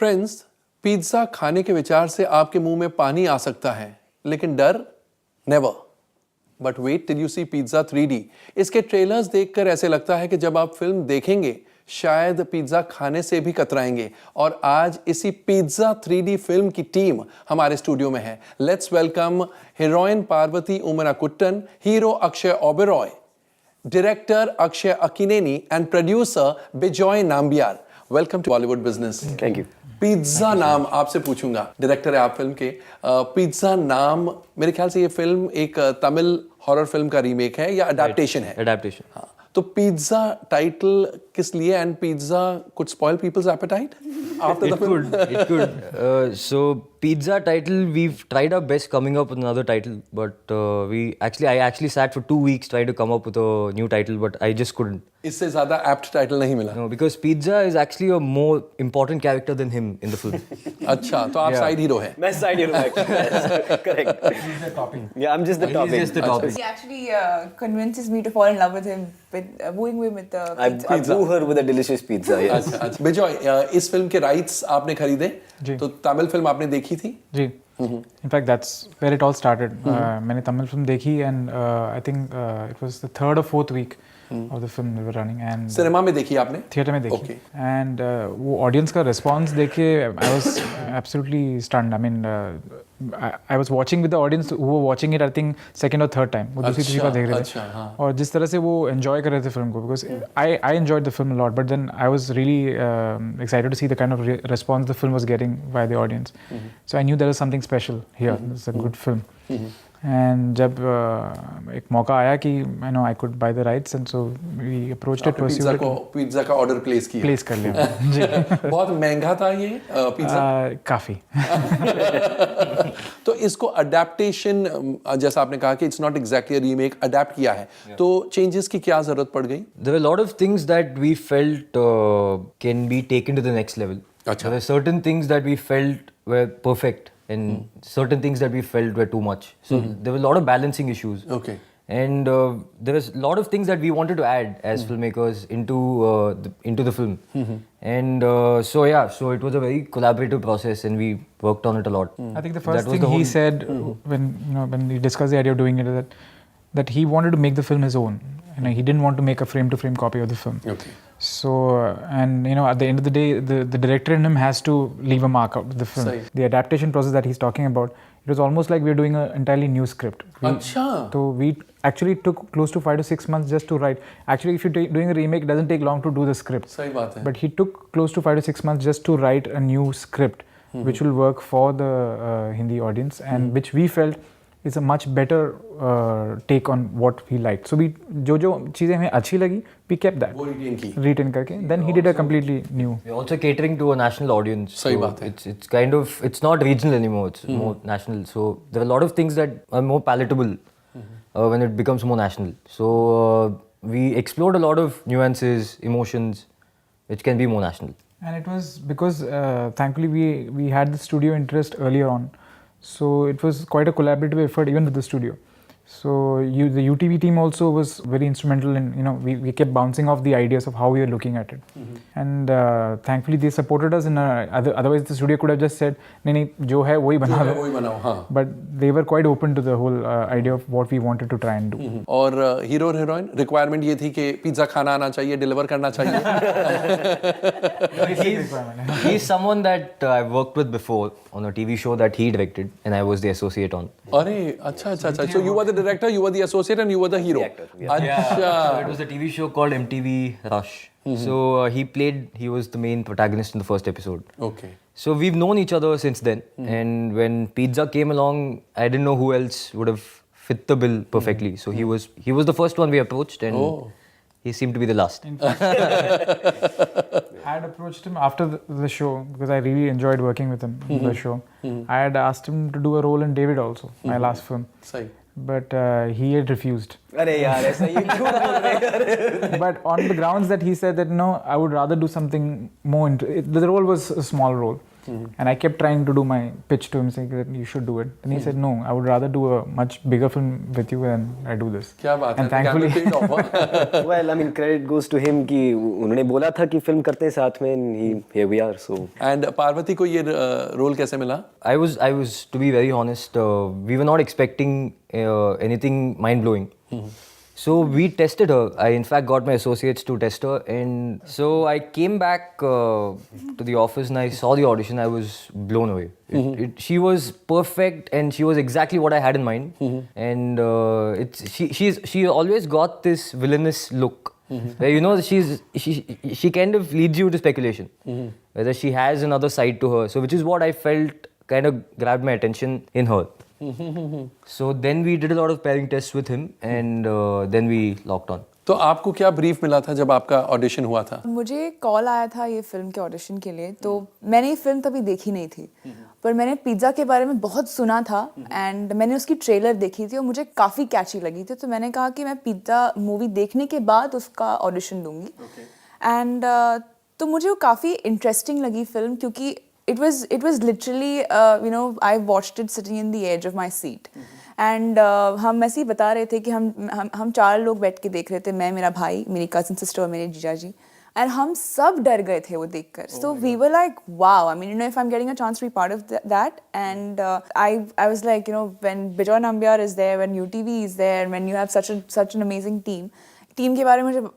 Friends, pizza खाने के विचार से आपके मुंह में पानी आ सकता है, लेकिन डर never. But wait till you see pizza 3D। इसके ट्रेलर्स देखकर ऐसे लगता है कि जब आप फिल्म देखेंगे शायद पिज्ज़ा खाने से भी कतराएंगे। और आज इसी पिज्ज़ा 3D फिल्म की टीम हमारे स्टूडियो में है। Let's welcome heroine Parvathy Omanakuttan, hero Akshay Oberoi, director Akshay Akkineni and producer Bejoy Nambiar. Welcome to Bollywood business. Thank you. Pizza नाम आपसे पूछूंगा, डायरेक्टर है आप फिल्म के। पिज्जा नाम, मेरे ख्याल से ये फिल्म एक तमिल हॉरर फिल्म का रीमेक है या अडेप्टेशन है? Adaptation. हाँ, तो पिज्जा टाइटल किस लिए, and pizza could spoil people's appetite after the film? It could. So pizza title, we've tried our best coming up with another title, but I actually sat for 2 weeks trying to come up with a new title, but I just couldn't. इससे ज्यादा apt title नहीं मिला? No, because pizza is actually a more important character than him in the film. अच्छा, तो आप side hero हैं? मैं side hero actually. Correct. He's the topping. Yeah, I'm just the topping. He's just the topping. He actually convinces me to fall in love with him, with wooing him with the I woo her with a delicious pizza. Yes. अच्छा, बिजॉय, इस film के rights आपने खरीदे? जी। तो Tamil film आपने देखी थी? जी, in fact that's where it all started. मैंने तमिल फिल्म देखी and I think it was the third और fourth week of the film we were running and cinema में देखी आपने? थिएटर में देखी Okay. एंड वो ऑडियंस का रिस्पांस देख के I was absolutely stunned. I mean I was watching with the audience who were watching it I think second और थर्ड टाइम, वो दूसरी तीसरी बार देख रहे थे। अच्छा, हाँ। और जिस तरह से वो एंजॉय कर रहे थे फिल्म को, because I enjoyed the film lot, but then I was really excited to see the kind of response the film was getting by the audience. So I knew there is something special here, it's a good film. And जब एक मौका आया कि I know I could buy the rights and so we approached it, pizza का order place किया? Place कर लिया। जी। बहुत महंगा था ये पिज्जा? काफी। तो इसको अडेप्टेशन, जैसा आपने कहा कि it's not exactly remake, adapt किया है, तो चेंजेस की क्या जरूरत पड़ गई? There were a lot of things that we felt can be taken to the next level. Achha. There were certain things that we felt were perfect and certain things that we felt were too much. So there were a lot of balancing issues. Okay. And there was a lot of things that we wanted to add as filmmakers into the film. And so it was a very collaborative process and we worked on it a lot. I think the first That was thing the he whole- said when we discussed the idea of doing it is that he wanted to make the film his own. He didn't want to make a frame-to-frame copy of the film. Okay. So, and at the end of the day, the director in him has to leave a mark out of the film. Sahi. The adaptation process that he's talking about, it was almost like we were doing an entirely new script. अच्छा। So we actually took close to 5 to 6 months just to write. Actually, if you're doing a remake, it doesn't take long to do the script. सही बात है। But he took close to 5 to 6 months just to write a new script, which will work for the Hindi audience, and which we felt is a much better take on what he liked. So we जो चीजें हमें अच्छी लगी, we kept that. वो retain की। Retain करके. Then he did a completely new. We're also catering to a national audience. सही so बात है। It's kind of, it's not regional anymore, it's more national. So there are a lot of things that are more palatable when it becomes more national. So we explored a lot of nuances, emotions, which can be more national. And it was because thankfully we had the studio interest earlier on. So it was quite a collaborative effort even with the studio. So the UTV team also was very instrumental in, we kept bouncing off the ideas of how we were looking at it. And thankfully they supported us in otherwise the studio could have just said, नहीं जो है वही बना लो. वही बनाओ, हाँ। But they were quite open to the whole idea of what we wanted to try and do. और hero और हीरोइन रिक्वायरमेंट ये थी कि पिज्जा खाना आना चाहिए, डिलीवर करना चाहिए? He's someone that I've worked with before on a TV show that he directed and I was the associate on. अरे अच्छा। So you were the director, you were the associate, and you were the hero. अच्छा। So it was a TV show called MTV Rush. So he was the main protagonist in the first episode. Okay. So we've known each other since then. And when Pizza came along, I didn't know who else would have fit the bill perfectly. So he was the first one we approached, and he seemed to be the last. I had approached him after the show because I really enjoyed working with him in the show. I had asked him to do a role in David also, my last film. सही। But he had refused. अरे यार ऐसा ये क्यों बोल रहे हैं? But on the grounds that he said that no, I would rather do something more. The role was a small role. And I kept trying to do my pitch to him, saying that you should do it. And he said, no, I would rather do a much bigger film with you than I do this. क्या बात है, And thankfully, paid off. Well, I mean, credit goes to him कि उन्होंने बोला था कि film करते हैं साथ में, and here we are. So And Parvati को ये रोल कैसे मिला? I was to be very honest, we were not expecting anything mind blowing. So we tested her. I in fact got my associates to test her, and so I came back to the office and I saw the audition. I was blown away. She was perfect, and she was exactly what I had in mind. And she always got this villainous look. Where, you know, she kind of leads you to speculation whether she has another side to her. So which is what I felt kind of grabbed my attention in her. So then we did a lot of pairing tests with him, and then we locked on. तो आपको क्या brief मिला था जब आपका audition हुआ था? मुझे कॉल आया था ये फिल्म के ऑडिशन के लिए, तो मैंने ये फिल्म तभी देखी नहीं थी, पर मैंने पिज़्ज़ा के बारे में बहुत सुना था एंड मैंने उसकी ट्रेलर देखी थी और मुझे काफ़ी कैची लगी थी, तो मैंने कहा कि मैं पिज़्ज़ा मूवी देखने के बाद उसका ऑडिशन दूंगी. एंड तो मुझे वो काफ़ी इंटरेस्टिंग लगी फिल्म, क्योंकि it was literally I watched it sitting in the edge of my seat. And हम ऐसे ही बता रहे थे कि हम 4 लोग बैठ के देख रहे थे, मैं, मेरा भाई, मेरी कज़न सिस्टर और मेरे जीजा जी, एंड हम सब डर गए थे वो देखकर. So we were like wow, I mean if I am getting a chance to be part of that, and I was like when Bijoy Nambiar is there, when UTV is there, when you have such an amazing team के बारे में मुझे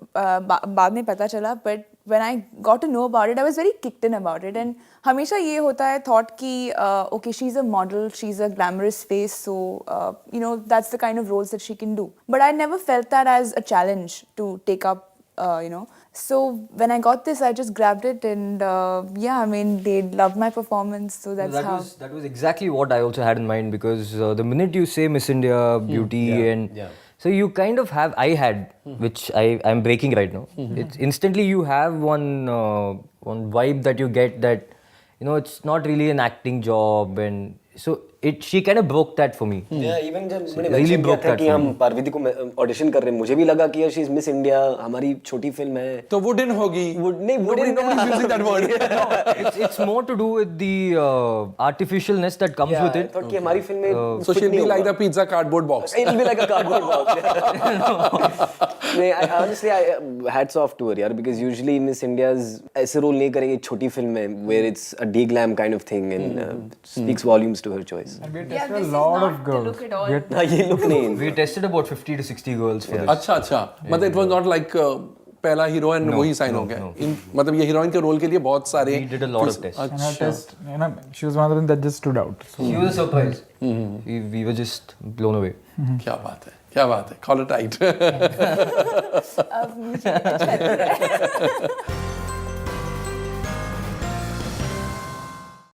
बाद में पता चला, but when I got to know about it, I was very kicked in about it. And हमेशा ये होता है thought कि okay, she's a model, she's a glamorous face, so that's the kind of roles that she can do. But I never felt that as a challenge to take up, So when I got this, I just grabbed it, and yeah, I mean, they loved my performance, so that's how. That was exactly what I also had in mind, because the minute you say Miss India, beauty, so you kind of have, I had, which I'm breaking right now. It's instantly you have one vibe that you get that, it's not really an acting job, and so she kind of broke that for me. Yeah, even जब मैंने really mention किया broke था that कि for हम me. Parvati को audition कर रहे हैं, मुझे भी लगा कि यार शी इज मिस इंडिया, हमारी छोटी फिल्म है. तो वुडन होगी? नहीं, Nobody is using that word. It's more to do with the artificialness that comes with it. Thought कि हमारी फिल्म में So she'll be like the pizza cardboard box. It'll be like a cardboard box. नहीं, honestly, hats off to her यार, because usually Miss India's ऐसे role नहीं करेंगे छोटी film में, where it's a de-glam kind of thing, and speaks volumes to her choice. and we had Yeah, tested this a is lot not of the girls. look at all. We had- हाँ, ये look नहीं. We tested about 50 to 60 girls for this. अच्छा मतलब it was not like पहला heroine वही sign हो गया. मतलब ये हीरोइन के रोल के लिए बहुत सारे We did a lot of tests. And her test, she was one of them that just stood out. So She was a surprise. We were just blown away. क्या बात है, call it right. अब मुझे अच्छा लग रहा है.